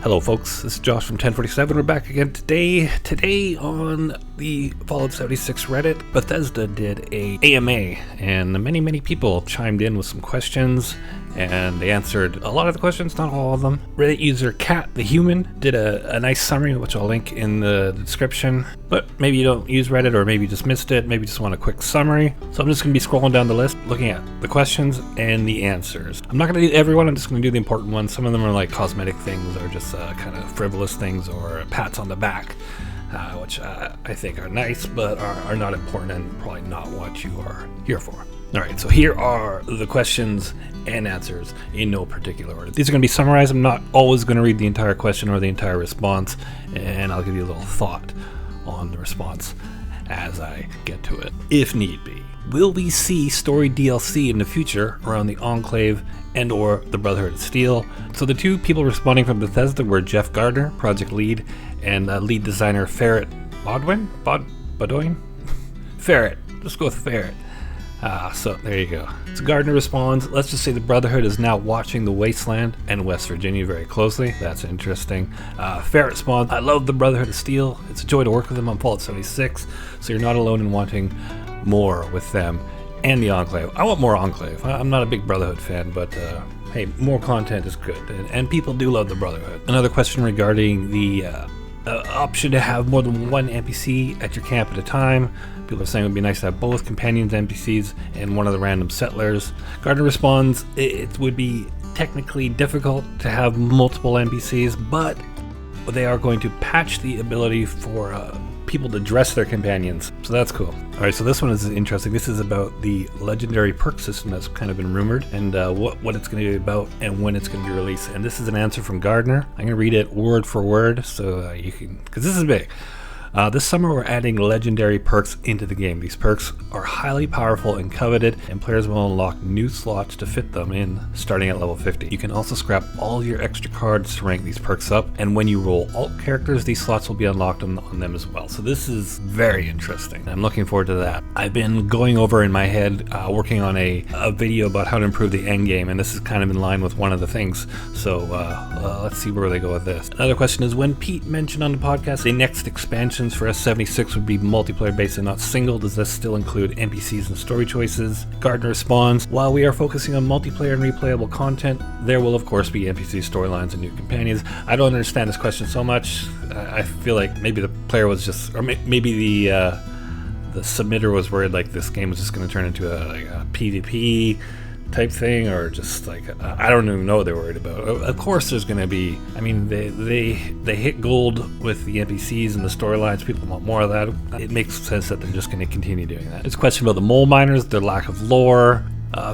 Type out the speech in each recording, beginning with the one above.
Hello folks, this is Josh from 1047. We're back again today on the Fallout 76 Reddit. Bethesda did a AMA, and many people chimed in with some questions, and they answered a lot of the questions, not all of them. Reddit user Cat the Human did a nice summary, which I'll link in the description. But maybe you don't use Reddit, or maybe you just missed it, maybe you just want a quick summary. So I'm just going to be scrolling down the list, looking at the questions and the answers. I'm not going to do everyone, I'm just going to do the important ones. Some of them are like cosmetic things, or just kind of frivolous things, or pats on the back, which I think are nice, but are not important and probably not what you are here for. Alright, so here are the questions and answers in no particular order. These are going to be summarized. I'm not always going to read the entire question or the entire response, and I'll give you a little thought on the response as I get to it, if need be. Will we see story DLC in the future around the Enclave and or the Brotherhood of Steel? So the two people responding from Bethesda were Jeff Gardner, project lead, and lead designer Ferret Bodwin? Ferret. Let's go with Ferret. So there you go. So Gardner responds, let's just say the Brotherhood is now watching the Wasteland and West Virginia very closely. That's interesting. Ferret responds, I love the Brotherhood of Steel. It's a joy to work with them on Fallout 76, so you're not alone in wanting more with them and the Enclave. I want more Enclave. I'm not a big Brotherhood fan, but hey, more content is good, and people do love the Brotherhood. Another question regarding the option to have more than one NPC at your camp at a time. People are saying it would be nice to have both companions NPCs and one of the random settlers. Gardner responds, it would be technically difficult to have multiple NPCs, but they are going to patch the ability for people to dress their companions, so that's cool. Alright, so this one is interesting. This is about the legendary perk system that's kind of been rumored, and what it's going to be about and when it's going to be released. And this is an answer from Gardner. I'm going to read it word for word, so you can, because this is big. This summer we're adding legendary perks into the game. These perks are highly powerful and coveted, and players will unlock new slots to fit them in starting at level 50. You can also scrap all your extra cards to rank these perks up, and when you roll alt characters, these slots will be unlocked on them as well. So this is very interesting. I'm looking forward to that. I've been going over in my head, working on a video about how to improve the end game, and this is kind of in line with one of the things. So let's see where they go with this. Another question is, when Pete mentioned on the podcast the next expansion for S76 would be multiplayer based and not single, does this still include NPCs and story choices? Gardner responds, while we are focusing on multiplayer and replayable content, there will of course be NPC storylines and new companions. I don't understand this question so much. I feel like maybe the player was just, or maybe the submitter was worried like this game was just going to turn into a PvP type thing, or just like I don't even know what they're worried about. Of course there's going to be, I mean, they hit gold with the NPCs and the storylines. People want more of that. It makes sense that they're just going to continue doing that. It's a question about the mole miners, their lack of lore.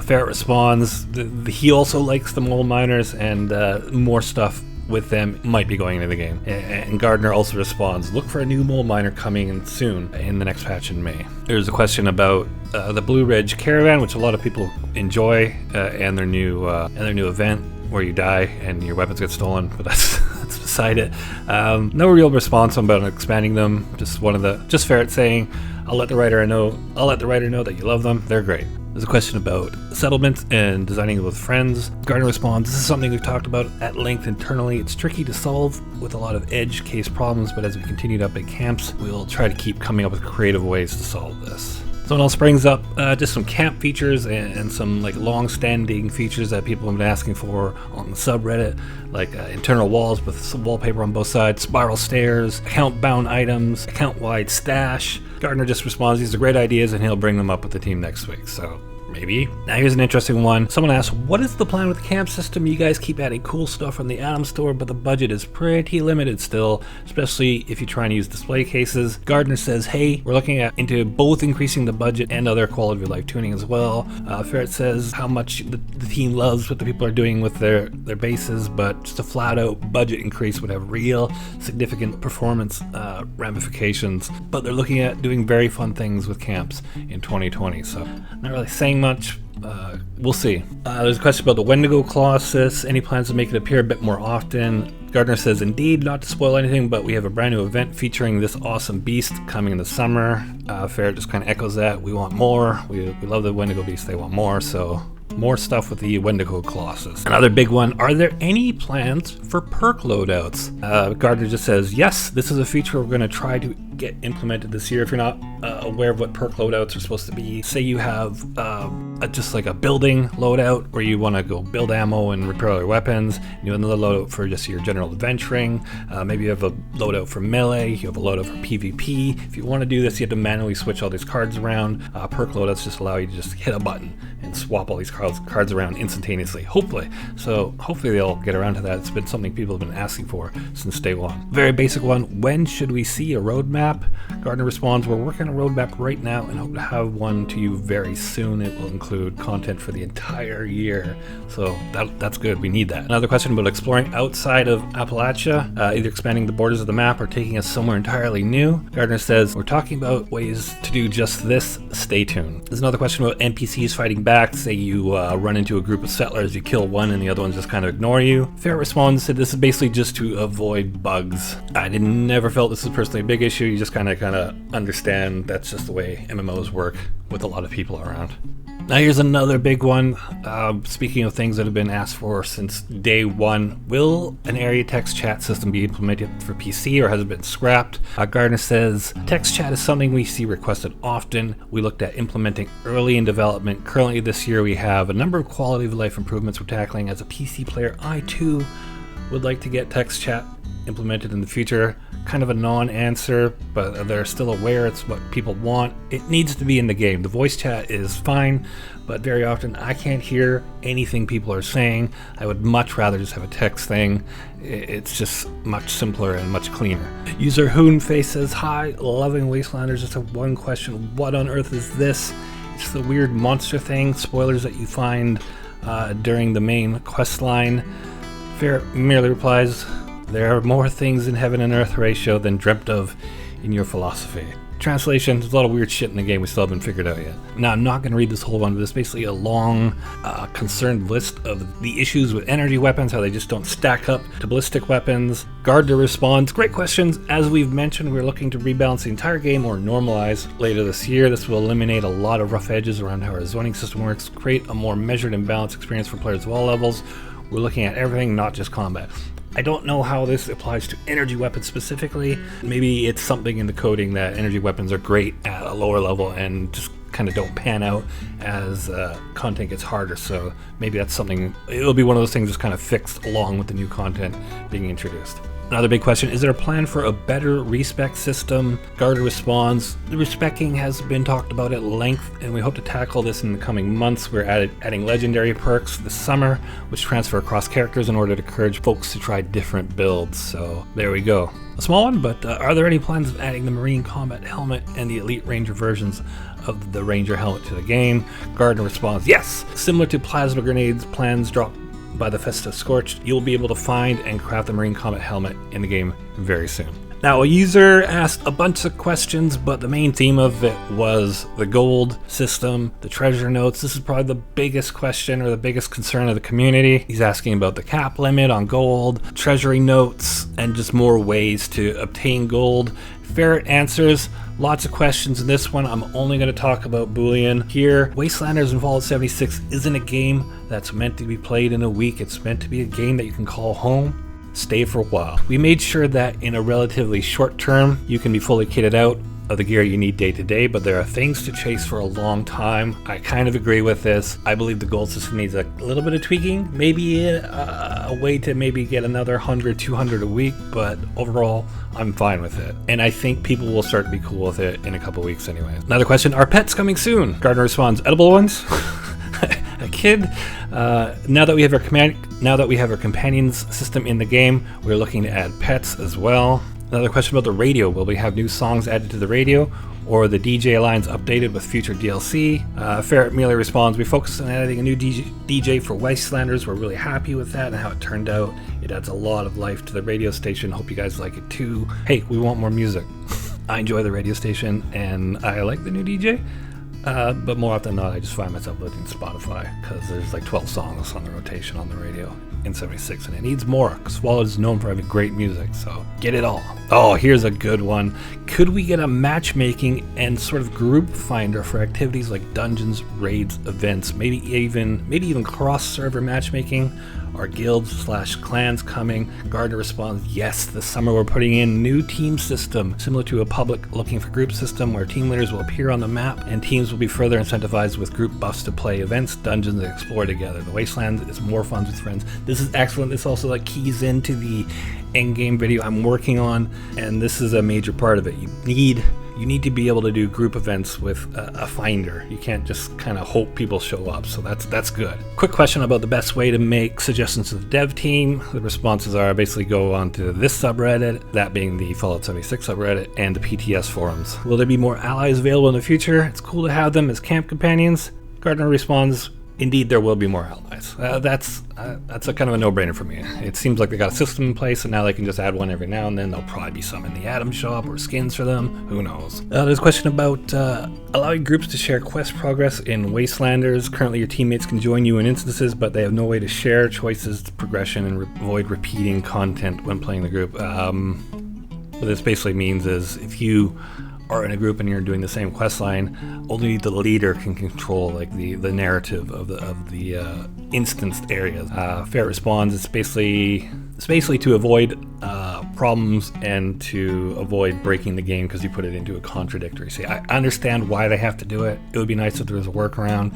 Ferret responds, he also likes the mole miners, and more stuff with them might be going into the game. And Gardner also responds, look for a new mole miner coming in soon in the next patch in May. There's a question about the Blue Ridge Caravan, which a lot of people enjoy, and their new event where you die and your weapons get stolen, but that's beside it. No real response about expanding them. Just Ferret saying, I'll let the writer know that you love them. They're great. There's a question about settlements and designing with friends. Gardner responds, this is something we've talked about at length internally. It's tricky to solve with a lot of edge case problems, but as we continue to update camps, we'll try to keep coming up with creative ways to solve this. Someone else brings up just some camp features and some like long-standing features that people have been asking for on the subreddit, like internal walls with some wallpaper on both sides, spiral stairs, account-bound items, account-wide stash. Gardner just responds, these are great ideas, and he'll bring them up with the team next week. So maybe. Now here's an interesting one. Someone asked, what is the plan with the camp system? You guys keep adding cool stuff from the Atom Store, but the budget is pretty limited still, especially if you try and use display cases. Gardner says, hey, we're looking into both increasing the budget and other quality of life tuning as well. Ferret says how much the team loves what the people are doing with their bases, but just a flat out budget increase would have real significant performance ramifications. But they're looking at doing very fun things with camps in 2020, so not really saying much. We'll see. There's a question about the Wendigo Colossus. Any plans to make it appear a bit more often? Gardner says, indeed, not to spoil anything, but we have a brand new event featuring this awesome beast coming in the summer. Ferret just kind of echoes that. We want more. We love the Wendigo beast. They want more, so more stuff with the Wendigo Colossus. Another big one, are there any plans for perk loadouts? Gardner just says, yes, this is a feature we're going to try to get implemented this year. If you're not aware of what perk loadouts are supposed to be, say you have just like a building loadout where you want to go build ammo and repair your weapons. You have another loadout for just your general adventuring. Maybe you have a loadout for melee, you have a loadout for PvP. If you want to do this, you have to manually switch all these cards around. Perk loadouts just allow you to just hit a button and swap all these cards around instantaneously, hopefully. So hopefully they'll get around to that. It's been something people have been asking for since day one. Very basic one, when should we see a roadmap? Gardner responds, we're working on a roadmap right now and hope to have one to you very soon. It will include content for the entire year. So that's good, we need that. Another question about exploring outside of Appalachia, either expanding the borders of the map or taking us somewhere entirely new. Gardner says, we're talking about ways to do just this, stay tuned. There's another question about NPCs fighting back. Say you run into a group of settlers, you kill one and the other ones just kind of ignore you. Ferret responds, said this is basically just to avoid bugs. I never felt this was personally a big issue. You just kind of understand that's just the way MMOs work with a lot of people around. Now here's another big one. Speaking of things that have been asked for since day one, will an area text chat system be implemented for PC or has it been scrapped? Gardner says, text chat is something we see requested often. We looked at implementing early in development. Currently this year we have a number of quality of life improvements we're tackling. As a PC player, I too would like to get text chat implemented in the future. Kind of a non-answer, but they're still aware it's what people want. It needs to be in the game. The voice chat is fine, but very often I can't hear anything people are saying. I would much rather just have a text thing. It's just much simpler and much cleaner. User Hoonface says, hi, loving Wastelanders. Just have one question. What on earth is this? It's the weird monster thing, spoilers that you find during the main quest line. Fair merely replies, there are more things in heaven and earth ratio than dreamt of in your philosophy. Translation, there's a lot of weird shit in the game we still haven't figured out yet. Now, I'm not going to read this whole one, but it's basically a long, concerned list of the issues with energy weapons, how they just don't stack up to ballistic weapons. Gardner responds, great questions. As we've mentioned, we're looking to rebalance the entire game or normalize later this year. This will eliminate a lot of rough edges around how our zoning system works, create a more measured and balanced experience for players of all levels. We're looking at everything, not just combat. I don't know how this applies to energy weapons specifically. Maybe it's something in the coding that energy weapons are great at a lower level and just kind of don't pan out as content gets harder. So maybe that's something, it'll be one of those things that's kind of fixed along with the new content being introduced. Another big question, is there a plan for a better respec system? Gardner responds, the respecing has been talked about at length and we hope to tackle this in the coming months. We're adding legendary perks this summer, which transfer across characters in order to encourage folks to try different builds. So there we go. A small one, but are there any plans of adding the Marine Combat Helmet and the Elite Ranger versions of the Ranger helmet to the game? Gardner responds, yes. Similar to plasma grenades, plans dropped by the Bethesda Scorched, you'll be able to find and craft the Marine Combat Helmet in the game very soon. Now, a user asked a bunch of questions, but the main theme of it was the gold system, the treasure notes. This is probably the biggest question or the biggest concern of the community. He's asking about the cap limit on gold, treasury notes, and just more ways to obtain gold. Ferret answers lots of questions in this one. I'm only going to talk about Boolean here. Wastelanders and Fallout 76 isn't a game that's meant to be played in a week. It's meant to be a game that you can call home, stay for a while. We made sure that in a relatively short term, you can be fully kitted out of the gear you need day to day, but there are things to chase for a long time. I kind of agree with this. I believe the gold system needs a little bit of tweaking, maybe a way to maybe get another 100, 200 a week, but overall, I'm fine with it. And I think people will start to be cool with it in a couple weeks anyway. Another question, are pets coming soon? Gardner responds, edible ones? A kid. Now that we have our companions system in the game, we're looking to add pets as well. Another question about the radio. Will we have new songs added to the radio or the DJ lines updated with future DLC? Ferret merely responds, we focused on adding a new DJ for Wastelanders. We're really happy with that and how it turned out. It adds a lot of life to the radio station. Hope you guys like it too. Hey, we want more music. I enjoy the radio station and I like the new DJ. but more often than not, I just find myself listening to Spotify because there's like 12 songs on the rotation on the radio in 76, and it needs more because Swallowed is known for having great music, so get it all. Oh, here's a good one. Could we get a matchmaking and sort of group finder for activities like dungeons, raids, events, maybe even cross-server matchmaking? Are guilds/clans coming? Gardner responds, yes, this summer we're putting in new team system, similar to a public looking for group system where team leaders will appear on the map and teams will be further incentivized with group buffs to play events, dungeons, and explore together. The Wastelands is more fun with friends. This is excellent. This also like keys into the end-game video I'm working on, and this is a major part of it. You need to be able to do group events with a finder. You can't just kind of hope people show up, so that's good. Quick question about the best way to make suggestions to the dev team. The responses are basically go onto this subreddit, that being the Fallout 76 subreddit, and the PTS forums. Will there be more allies available in the future? It's cool to have them as camp companions. Gardner responds, indeed, there will be more allies. That's a kind of a no-brainer for me. It seems like they got a system in place, and now they can just add one every now and then. There'll probably be some in the Atom shop or skins for them. Who knows? There's a question about allowing groups to share quest progress in Wastelanders. Currently, your teammates can join you in instances, but they have no way to share choices, progression, and avoid repeating content when playing the group. What this basically means is if you are in a group and you're doing the same quest line, only the leader can control like the narrative of the instanced areas. Ferret responds, it's basically to avoid problems and to avoid breaking the game because you put it into a contradictory state. I understand why they have to do it. It would be nice if there was a workaround.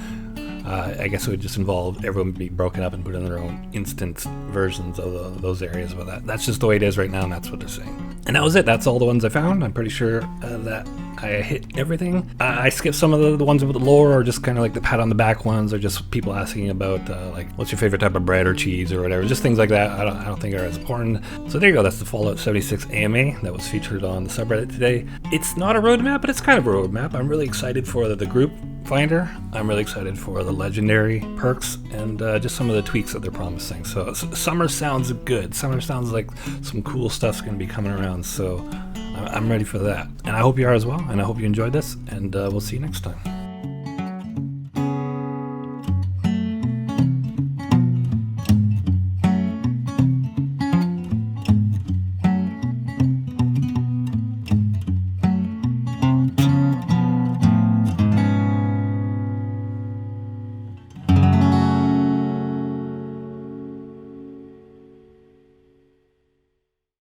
I guess it would just involve everyone be broken up and put in their own instance versions of those areas, but that's just the way it is right now, and that's what they're saying. And that was it. That's all the ones I found. I'm pretty sure that I hit everything. I skipped some of the ones with the lore, or just kind of like the pat on the back ones, or just people asking about like what's your favorite type of bread or cheese or whatever. Just things like that. I don't think are as important. So there you go. That's the Fallout 76 AMA that was featured on the subreddit today. It's not a roadmap, but it's kind of a roadmap. I'm really excited for the group finder. I'm really excited for the legendary perks and just some of the tweaks that they're promising. So summer sounds good. Summer sounds like some cool stuff's going to be coming around. So I'm ready for that. And I hope you are as well. And I hope you enjoyed this. And we'll see you next time.